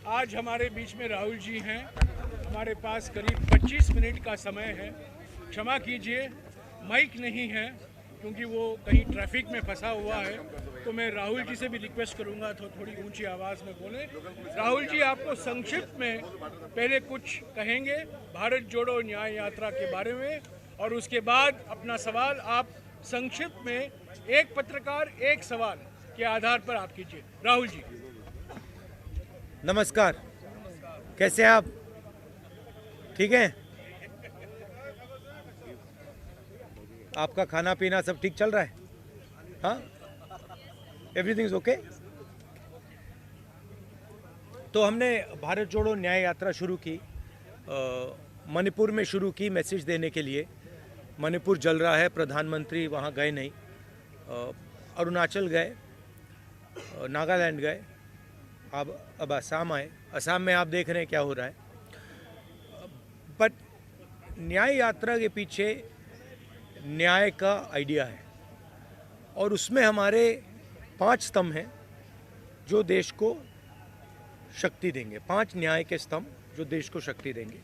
आज हमारे बीच में राहुल जी हैं। हमारे पास करीब 25 मिनट का समय है। क्षमा कीजिए, माइक नहीं है क्योंकि वो कहीं ट्रैफिक में फंसा हुआ है, तो मैं राहुल जी से भी रिक्वेस्ट करूंगा तो थोड़ी ऊंची आवाज़ में बोलें। राहुल जी, आपको संक्षिप्त में पहले कुछ कहेंगे भारत जोड़ो न्याय यात्रा के बारे में, और उसके बाद अपना सवाल आप संक्षिप्त में एक पत्रकार एक सवाल के आधार पर आप कीजिए। राहुल जी। नमस्कार, कैसे हैं आप? ठीक हैं? आपका खाना पीना सब ठीक चल रहा है? हाँ, एवरीथिंग इज ओके। तो हमने भारत जोड़ो न्याय यात्रा शुरू की, मणिपुर में शुरू की मैसेज देने के लिए। मणिपुर जल रहा है, प्रधानमंत्री वहाँ गए नहीं। अरुणाचल गए, नागालैंड गए, अब असम आए। असम में आप देख रहे हैं क्या हो रहा है। बट न्याय यात्रा के पीछे न्याय का आइडिया है, और उसमें हमारे 5 स्तंभ हैं जो देश को शक्ति देंगे। 5 न्याय के स्तंभ जो देश को शक्ति देंगे: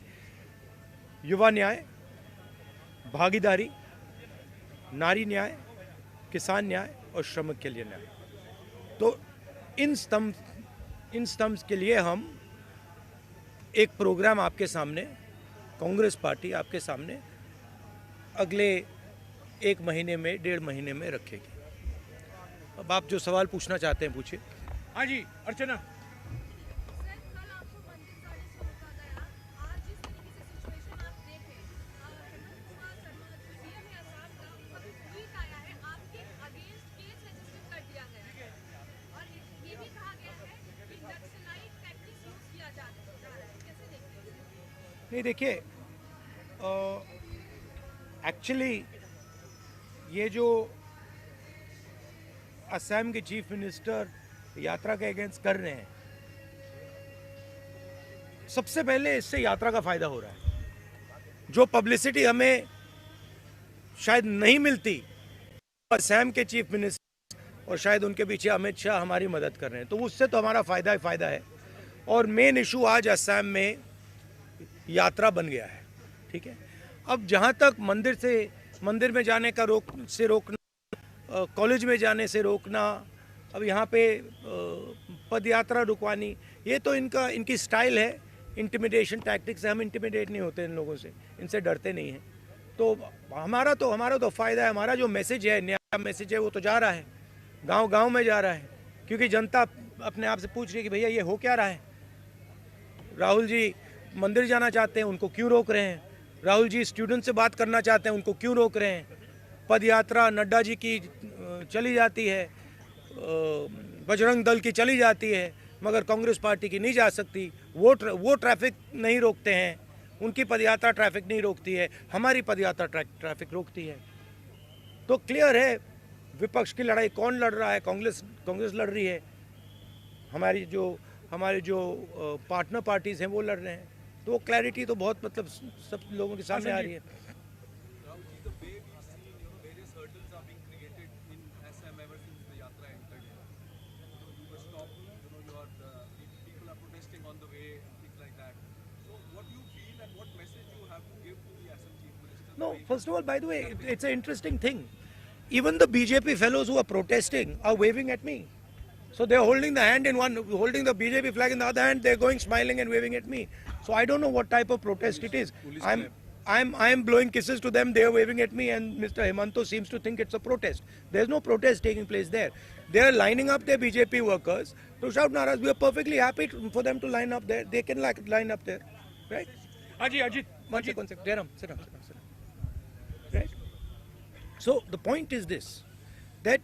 युवा न्याय, भागीदारी, नारी न्याय, किसान न्याय और श्रमिक के लिए न्याय। तो इन स्तंभ के लिए हम एक प्रोग्राम आपके सामने, कांग्रेस पार्टी आपके सामने अगले 1 महीने में, 1.5 महीने में रखेगी। अब आप जो सवाल पूछना चाहते हैं पूछिए। हाँ जी, अर्चना। नहीं, देखिए, एक्चुअली ये जो असम के चीफ मिनिस्टर यात्रा के अगेंस्ट कर रहे हैं, सबसे पहले इससे यात्रा का फायदा हो रहा है। जो पब्लिसिटी हमें शायद नहीं मिलती, असम के चीफ मिनिस्टर और शायद उनके पीछे अमित शाह हमारी मदद कर रहे हैं, तो उससे तो हमारा फायदा ही फायदा है। और मेन इशू आज असम में यात्रा बन गया है, ठीक है। अब जहाँ तक मंदिर में जाने का रोकना, कॉलेज में जाने से रोकना, अब यहाँ पे पद यात्रा रुकवानी, ये तो इनकी स्टाइल है, इंटिमिडेशन टैक्टिक्स है। हम इंटिमिडेट नहीं होते इन लोगों से, इनसे डरते नहीं हैं। तो हमारा तो फ़ायदा है। हमारा जो मैसेज है, नया मैसेज है, वो तो जा रहा है, गांव में जा रहा है, क्योंकि जनता अपने आप से पूछ रही है कि भैया ये हो क्या रहा है। राहुल जी मंदिर जाना चाहते हैं, उनको क्यों रोक रहे हैं? राहुल जी स्टूडेंट से बात करना चाहते हैं, उनको क्यों रोक रहे हैं? पद यात्रा नड्डा जी की चली जाती है, बजरंग दल की चली जाती है, मगर कांग्रेस पार्टी की नहीं जा सकती। वो ट्रैफिक नहीं रोकते हैं, उनकी पदयात्रा ट्रैफिक नहीं रोकती है, हमारी पदयात्रा ट्रैफिक रोकती है। तो क्लियर है विपक्ष की लड़ाई कौन लड़ रहा है? कांग्रेस लड़ रही है। हमारे जो पार्टनर पार्टीज हैं वो लड़ रहे हैं। तो वो क्लैरिटी तो बहुत, मतलब सब लोगों के सामने आ रही है। No, first of all, by the way, it's an interesting thing. Even the BJP fellows who are protesting are waving at me. So they're holding the hand in one, holding the BJP flag in the other hand. They're going smiling and waving at me. So I don't know what type of protest it is. I'm blowing kisses to them. They're waving at me, and Mr. Hemanto seems to think it's a protest. There's no protest taking place there. They're lining up their BJP workers to shout naras. We are perfectly happy for them to line up there. They can line up there, right? Ajit. One second. Sit down. Right? So the point is this, that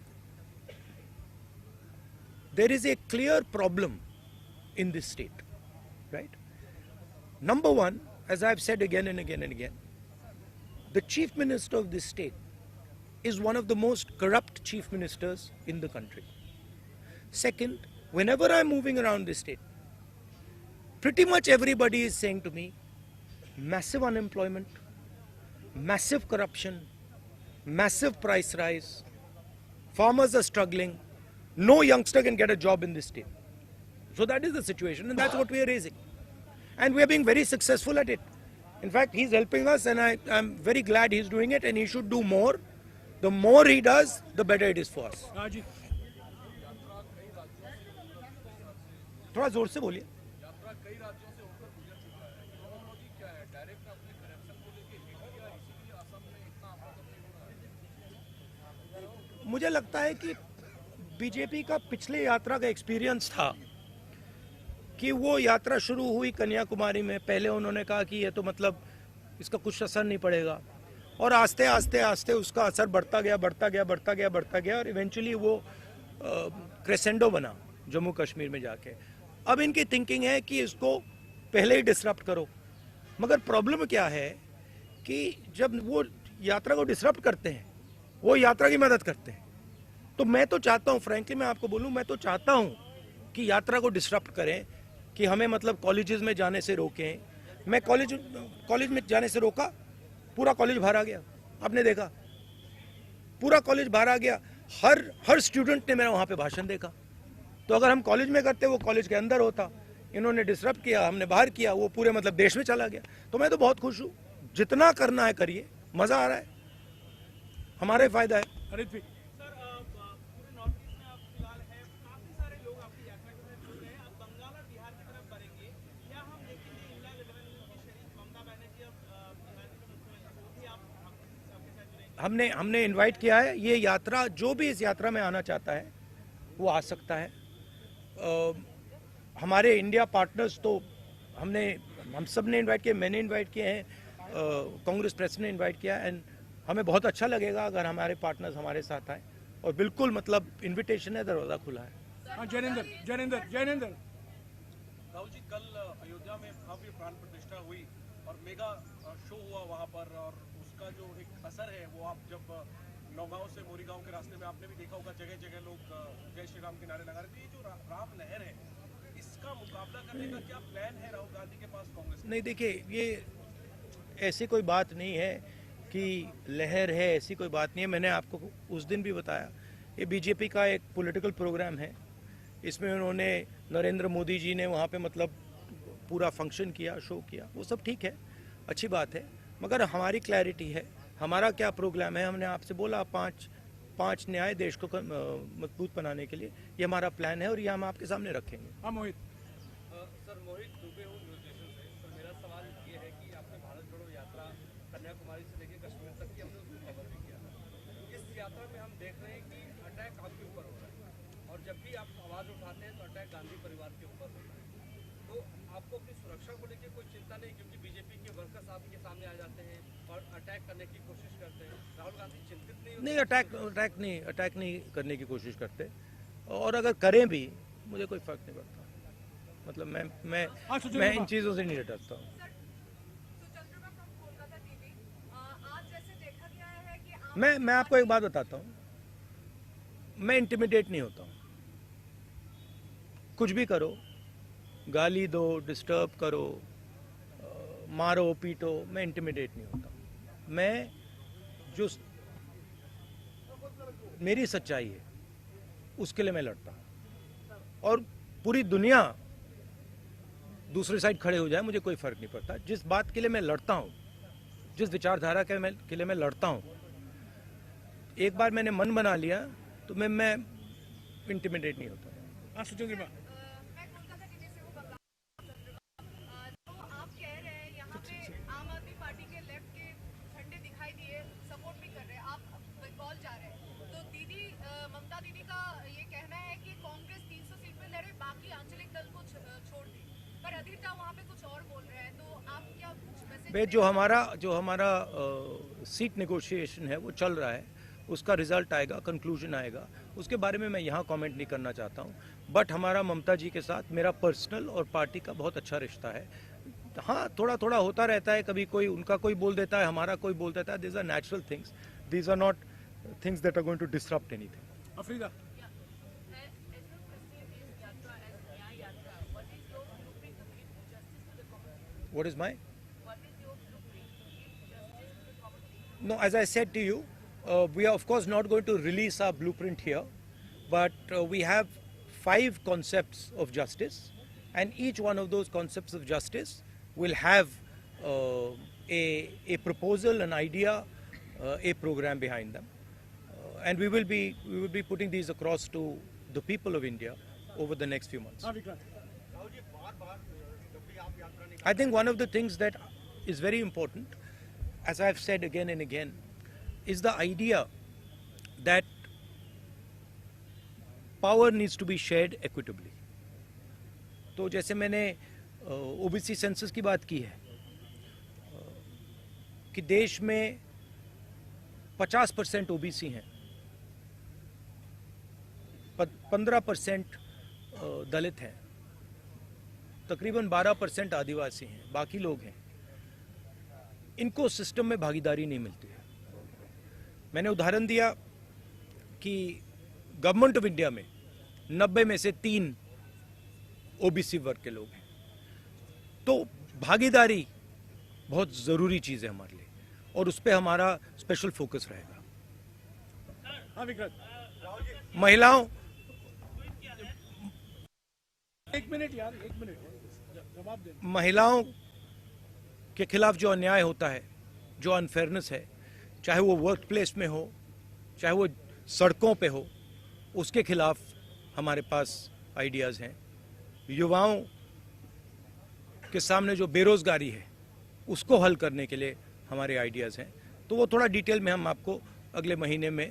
there is a clear problem in this state, right? Number one, as I've said again and again, the chief minister of this state is one of the most corrupt chief ministers in the country. Second, whenever I'm moving around this state, pretty much everybody is saying to me, massive unemployment, massive corruption, massive price rise, farmers are struggling, no youngster can get a job in this state. So that is the situation, and that's what we are raising. And we are being very successful at it. In fact, he's helping us, and I'm very glad he's doing it, and he should do more. The more he does, the better it is for us. हाँ जी, थोड़ा जोर से बोलिए. मुझे लगता है कि BJP का पिछले यात्रा का एक्सपीरियंस था कि वो यात्रा शुरू हुई कन्याकुमारी में. पहले उन्होंने कहा कि ये तो मतलब इसका कुछ असर नहीं पड़ेगा, और आस्ते आस्ते आस्ते उसका असर बढ़ता गया और इवेंचुअली वो क्रेसेंडो बना जम्मू कश्मीर में जाके. अब इनकी थिंकिंग है कि इसको पहले ही डिसरप्ट करो. मगर प्रॉब्लम क्या है कि जब वो यात्रा को डिसरप्ट करते हैं, वो यात्रा की मदद करते हैं. तो मैं तो चाहता हूँ, फ्रैंकली मैं आपको बोलूँ, मैं तो चाहता हूँ कि यात्रा को डिसरप्ट करें, कि हमें मतलब कॉलेजेस में जाने से रोकें. मैं कॉलेज में जाने से रोका, पूरा कॉलेज बाहर आ गया. आपने देखा, पूरा कॉलेज बाहर आ गया. हर स्टूडेंट ने मेरा वहाँ पे भाषण देखा. तो अगर हम कॉलेज में करते, वो कॉलेज के अंदर होता. इन्होंने डिसरप्ट किया, हमने बाहर किया, वो पूरे मतलब देश में चला गया. तो मैं तो बहुत खुश हूँ. जितना करना है करिए, मजा आ रहा है, हमारा ही फायदा है. हरित भी सर, पूरे नॉर्थ ईस्ट में आप फिलहाल है, काफी सारे लोग आपकी यात्रा के साथ जुड़ रहे हैं. अब बंगाल और बिहार की तरफ बढ़ेंगे. क्या हम देखेंगे इंडिया गठबंधन की शरीफ ममता बनर्जी अब बिहार के मुख्यमंत्री, वो भी आपके साथ जुड़ेंगे? हमने इनवाइट किया है. ये यात्रा, जो भी इस यात्रा में आना चाहता है वो आ सकता है. हमारे इंडिया पार्टनर्स तो हम सब ने इनवाइट किए, मैंने इनवाइट किए हैं, कांग्रेस प्रेसिडेंट ने इनवाइट किया. एंड हमें बहुत अच्छा लगेगा अगर हमारे पार्टनर्स हमारे साथ आए. और बिल्कुल मतलब इनविटेशन है, दरवाज़ा खुला है. हाँ, जयनेंद्र राहुल जी, कल अयोध्या में भव्य प्राण प्रतिष्ठा हुई और मेगा शो हुआ वहां पर, और उसका जो एक असर है वो आप जब नौगांव से मोरीगांव के रास्ते में आपने भी देखा होगा, जगह जगह लोग जय श्री राम के नारे लगा रहे थे. ये जो राम लहर है, इसका मुकाबला करने का क्या प्लान है राहुल गांधी के पास, कांग्रेस? नहीं, देखिए, ये ऐसी कोई बात नहीं है कि लहर है, ऐसी कोई बात नहीं है. मैंने आपको उस दिन भी बताया, ये बीजेपी का एक पॉलिटिकल प्रोग्राम है. इसमें उन्होंने, नरेंद्र मोदी जी ने वहाँ पे मतलब पूरा फंक्शन किया, शो किया, वो सब ठीक है, अच्छी बात है. मगर हमारी क्लैरिटी है, हमारा क्या प्रोग्राम है. हमने आपसे बोला पांच न्याय देश को मजबूत बनाने के लिए, ये हमारा प्लान है और ये हम आपके सामने रखेंगे. हाँ मोहित. सर, मोहित दुबे हूँ न्यूज नेशन से. सर, मेरा सवाल ये है कि आपने भारत जोड़ो यात्रा कन्याकुमारी से लेकर कश्मीर तक की, हमने उसको कवर भी किया था. इस यात्रा में हम देख रहे हैं कि अटैक आपके ऊपर हो रहा है, और जब भी आप आवाज़ उठाते हैं तो अटैक गांधी परिवार के ऊपर होता है. तो आपको अपनी सुरक्षा को लेकर कोई चिंता नहीं, क्योंकि बीजेपी के वर्कर्स आपके सामने आ जाते हैं और अटैक करने की कोशिश करते हैं. राहुल गांधी चिंतित नहीं? अटैक नहीं करने की कोशिश करते, और अगर करें भी मुझे कोई फर्क नहीं पड़ता. मतलब मैं इन चीज़ों से नहीं डरता हूँ. मैं आपको एक बात बताता हूँ, मैं इंटिमिडेट नहीं होता हूँ. कुछ भी करो, गाली दो, डिस्टर्ब करो, मारो पीटो, मैं इंटिमिडेट नहीं होता. मैं जो मेरी सच्चाई है उसके लिए मैं लड़ता हूँ, और पूरी दुनिया दूसरी साइड खड़े हो जाए, मुझे कोई फर्क नहीं पड़ता. जिस बात के लिए मैं लड़ता हूँ, जिस विचारधारा के लिए मैं लड़ता हूँ, एक बार मैंने मन बना लिया तो मैं इंटिमिडेट नहीं होता. हाँ, सुचंद्रिमा. मैं कोलकाता टीवी से हूँ, तो आप कह रहे हैं यहाँ पे आम आदमी पार्टी के लेफ्ट के झंडे दिखाई दिए, सपोर्ट भी कर रहे हैं, आप बंगाल जा रहे हैं. तो दीदी, ममता दीदी का ये कहना है कि कांग्रेस 300 सीट पे लड़े, बाकी आंचलिक दल को छोड़ दे. पर अधीर झा वहाँ पे कुछ और बोल रहे हैं, तो आप क्या मैसेज? जो हमारा सीट नेगोशिएशन है वो चल रहा है, उसका रिजल्ट आएगा, कंक्लूजन आएगा, उसके बारे में मैं यहाँ कमेंट नहीं करना चाहता हूँ. बट हमारा ममता जी के साथ मेरा पर्सनल और पार्टी का बहुत अच्छा रिश्ता है. हाँ, थोड़ा थोड़ा होता रहता है, कभी कोई उनका कोई बोल देता है, हमारा कोई बोल देता है. These are natural things, these are not things that are going to disrupt anything. अफरीदा. What is my? No, as I said to you, we are of course not going to release our blueprint here, but we have 5 concepts of justice, and each one of those concepts of justice will have a proposal, an idea, a program behind them, and we will be putting these across to the people of India over the next few months. I think one of the things that is very important, as I've said again and again, is the idea that power needs to be shared equitably. तो जैसे मैंने OBC census की बात की है कि देश में 50% ओबीसी हैं, 15% दलित हैं, तकरीबन 12% आदिवासी हैं, बाकी लोग हैं, इनको सिस्टम में भागीदारी नहीं मिलती है। मैंने उदाहरण दिया कि गवर्नमेंट ऑफ इंडिया में 90 में से 3 ओबीसी वर्ग के लोग हैं, तो भागीदारी बहुत ज़रूरी चीज़ है हमारे लिए और उस पर हमारा स्पेशल फोकस रहेगा। महिलाओं, एक मिनट जवाब दे। महिलाओं के खिलाफ जो अन्याय होता है, जो अनफेयरनेस है, चाहे वो वर्क प्लेस में हो, चाहे वो सड़कों पे हो, उसके खिलाफ हमारे पास आइडियाज़ हैं। युवाओं के सामने जो बेरोज़गारी है उसको हल करने के लिए हमारे आइडियाज़ हैं, तो वो थोड़ा डिटेल में हम आपको अगले महीने में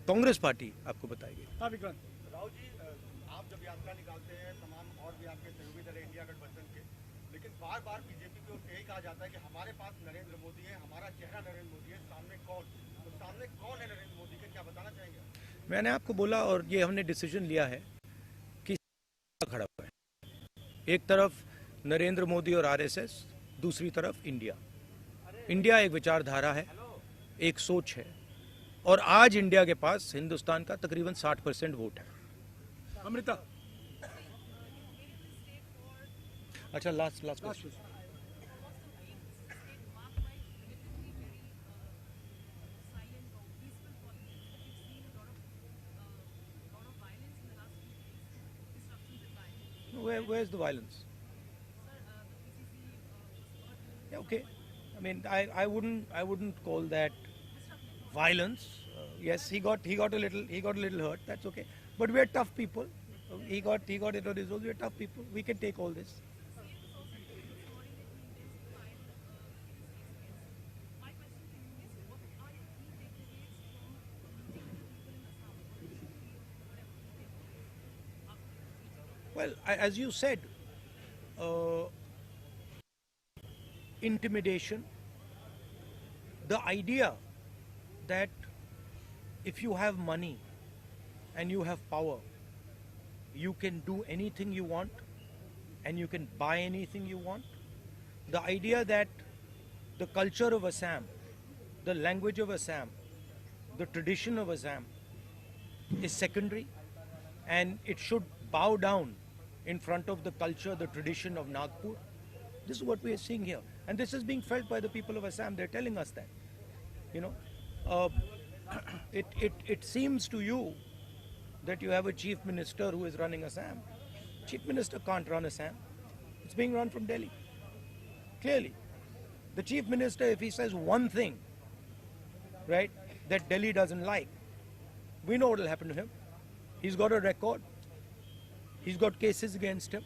कांग्रेस पार्टी आपको बताएगी। हाँ विक्रांत। राहुल जी, आप जब यात्रा निकालते हैं तमाम और भी आपके सहयोगी दल इंडिया गठबंधन के, लेकिन बार बार बीजेपी की ओर से यही कहा जाता है कि हमारे पास नरेंद्र मोदी है, हमारा चेहरा नरेंद्र मोदी है, सामने कौन, तो सामने कौन है नरेंद्र मोदी के, क्या बताना चाहेंगे? मैंने आपको बोला और ये हमने डिसीजन लिया है कि खड़ा हुआ है, एक तरफ नरेंद्र मोदी और आरएसएस, दूसरी तरफ इंडिया। इंडिया एक विचारधारा है, एक सोच है, और आज इंडिया के पास हिंदुस्तान का तकरीबन 60% वोट है। अमृता, अच्छा, last question. Where's the violence? Yeah, okay. I mean, I wouldn't call that violence. Yes, he got a little hurt. That's okay. But we are tough people. He got it on his own. We are tough people. We can take all this. Well, as you said, intimidation, the idea that if you have money and you have power, you can do anything you want and you can buy anything you want. The idea that the culture of Assam, the language of Assam, the tradition of Assam is secondary and it should bow down in front of the culture, the tradition of Nagpur. This is what we are seeing here. And this is being felt by the people of Assam. They're telling us that. You know, it seems to you that you have a chief minister who is running Assam. Chief minister can't run Assam. It's being run from Delhi. Clearly. The chief minister, if he says one thing, right, that Delhi doesn't like, we know what will happen to him. He's got a record. He's got cases against him.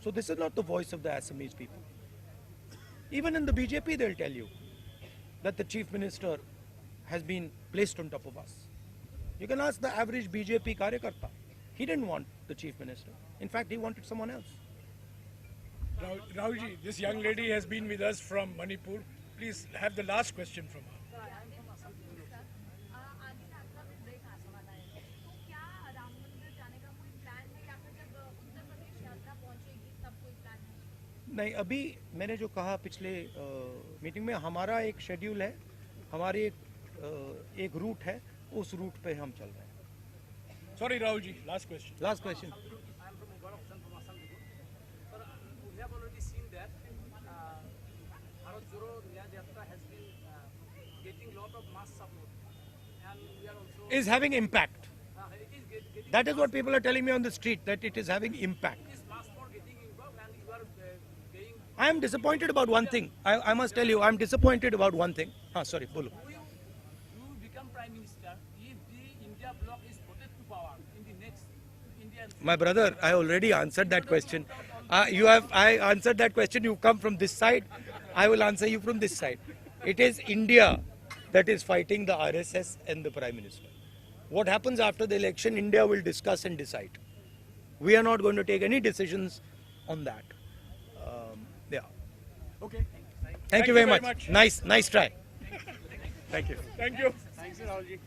So this is not the voice of the Assamese people. Even in the BJP, they'll tell you that the chief minister has been placed on top of us. You can ask the average BJP karyakarta. He didn't want the chief minister. In fact, he wanted someone else. Rahulji, this young lady has been with us from Manipur. Please have the last question from her. नहीं, अभी मैंने जो कहा पिछले meeting में, हमारा एक schedule है, हमारी एक रूट है, उस रूट पे हम चल रहे हैं। Sorry, Rahulji, last question. Last question. I am from Gaurav from Assam. Sir, we have already seen that Bharat Joro Nyaya Yatra has been getting lot of mass support, and we are also Is having impact. it is That is what people are telling me on the street, that it is having impact. I am disappointed about one thing. I must tell you, I am disappointed about one thing. Sorry, bolo. You become Prime Minister if the India bloc is voted to power in the next Indian. My brother, I already answered that question. I answered that question. You come from this side. I will answer you from this side. It is India that is fighting the RSS and the Prime Minister. What happens after the election, India will discuss and decide. We are not going to take any decisions on that. Yeah. Okay. Thank you very much. Nice try. Thank you. Thank you. Thanks, Rahul ji.